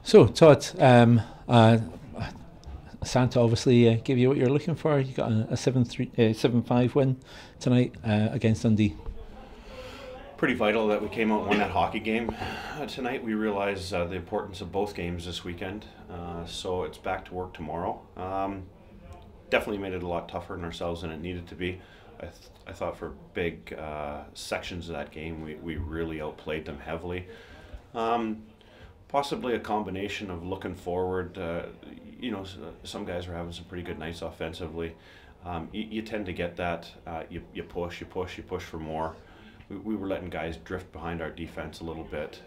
So, Todd, Santa obviously gave you what you're looking for. You got a 7-5 win tonight against Dundee. Pretty vital that we came out and won that hockey game tonight. We realize the importance of both games this weekend, so it's back to work tomorrow. Definitely made it a lot tougher on ourselves than it needed to be. I thought for big sections of that game, we really outplayed them heavily. Possibly a combination of looking forward. Some guys were having some pretty good nights offensively. You tend to get that. You push for more. We were letting guys drift behind our defense a little bit.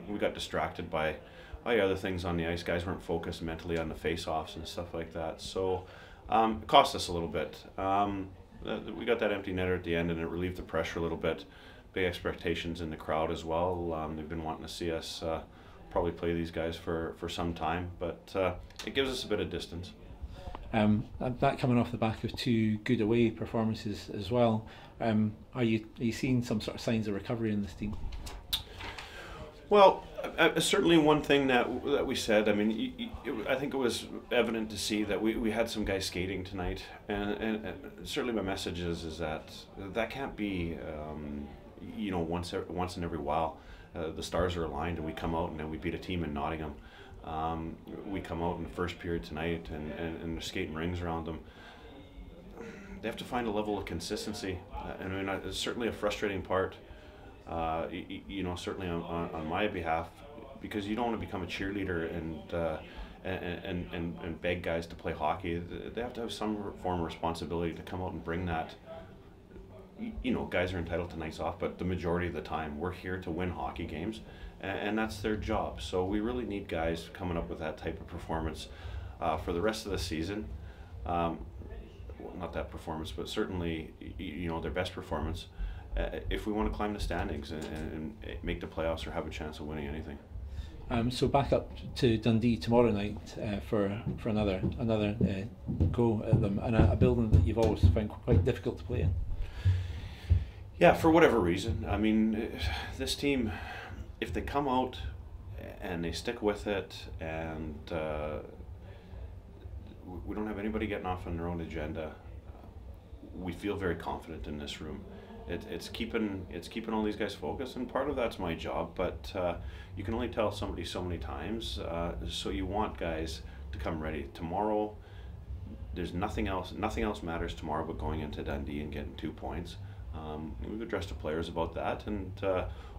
We got distracted by other things on the ice. Guys weren't focused mentally on the face-offs and stuff like that. So it cost us a little bit. We got that empty netter at the end, and it relieved the pressure a little bit. Big expectations in the crowd as well. They've been wanting to see us probably play these guys for some time, but it gives us a bit of distance. That coming off the back of two good away performances as well. Are you seeing some sort of signs of recovery in this team? Well, certainly one thing that we said. I mean, I think it was evident to see that we had some guys skating tonight, and certainly my message is that can't be once in every while. The stars are aligned and we come out and then we beat a team in Nottingham. We come out in the first period tonight and they're skating rings around them. They have to find a level of consistency. It's certainly a frustrating part, certainly on my behalf, because you don't want to become a cheerleader and beg guys to play hockey. They have to have some form of responsibility to come out and bring that. Guys are entitled to nights off, but the majority of the time we're here to win hockey games, and that's their job. So we really need guys coming up with that type of performance for the rest of the season. Not that performance, but certainly their best performance if we want to climb the standings and make the playoffs or have a chance of winning anything. So back up to Dundee tomorrow night for another go at them, and a building that you've always found quite difficult to play in. Yeah, for whatever reason. I mean, this team, if they come out and they stick with it, and we don't have anybody getting off on their own agenda, we feel very confident in this room. It's keeping all these guys focused, and part of that's my job. But you can only tell somebody so many times. So you want guys to come ready tomorrow. There's nothing else. Nothing else matters tomorrow but going into Dundee and getting 2 points. We've addressed the players about that, and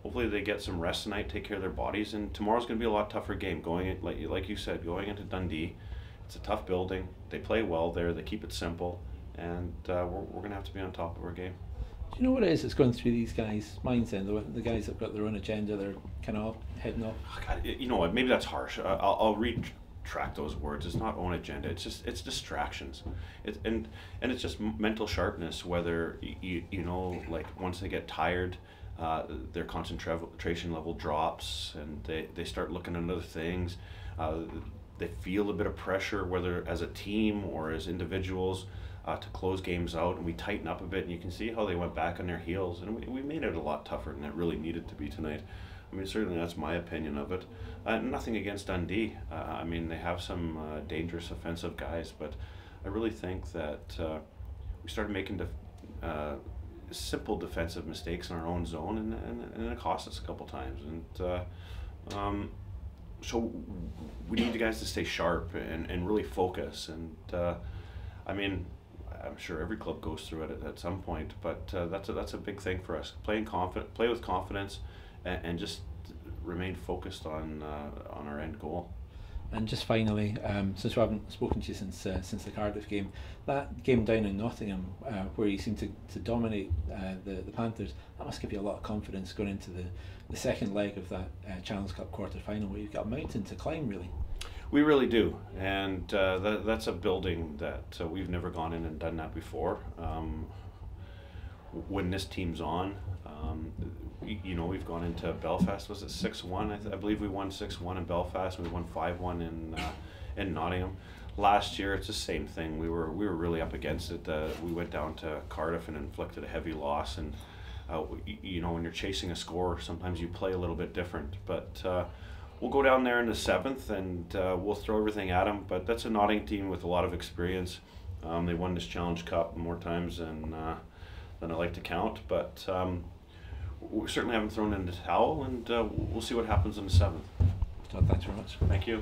hopefully they get some rest tonight, take care of their bodies, and tomorrow's going to be a lot tougher game. Like you said, going into Dundee, it's a tough building. They play well there. They keep it simple, and we're going to have to be on top of our game. Do you know what it is that's going through these guys' minds then? The guys that've got their own agenda, they're kind of heading off. Oh, God, you know what? Maybe that's harsh. I'll retract those words. It's not own agenda. It's distractions. And it's just mental sharpness. Whether like once they get tired, their concentration level drops, and they start looking at other things. They feel a bit of pressure, whether as a team or as individuals, to close games out, and we tighten up a bit, and you can see how they went back on their heels, and we made it a lot tougher than it really needed to be tonight. I mean, certainly that's my opinion of it. Nothing against Dundee. They have some dangerous offensive guys, but I really think that we started making simple defensive mistakes in our own zone, and it cost us a couple times. And so we need the guys to stay sharp and really focus. And I'm sure every club goes through it at some point, but that's a big thing for us. Play with confidence, and just remain focused on our end goal. And just finally, since we haven't spoken to you since the Cardiff game, that game down in Nottingham, where you seem to dominate the Panthers, that must give you a lot of confidence going into the second leg of that Challenge Cup quarter final, where you've got a mountain to climb, really. We really do, and that's a building that we've never gone in and done that before. When this team's on, we've gone into Belfast. Was it 6-1? I believe we won 6-1 in Belfast, and we won 5-1 in Nottingham. Last year, it's the same thing. We were really up against it. We went down to Cardiff and inflicted a heavy loss, and when you're chasing a score, sometimes you play a little bit different, but. we'll go down there in the 7th, and we'll throw everything at them. But that's a Nottingham team with a lot of experience. They won this Challenge Cup more times than I like to count. But we certainly haven't thrown in the towel, and we'll see what happens in the 7th. Todd, thanks very much. Thank you.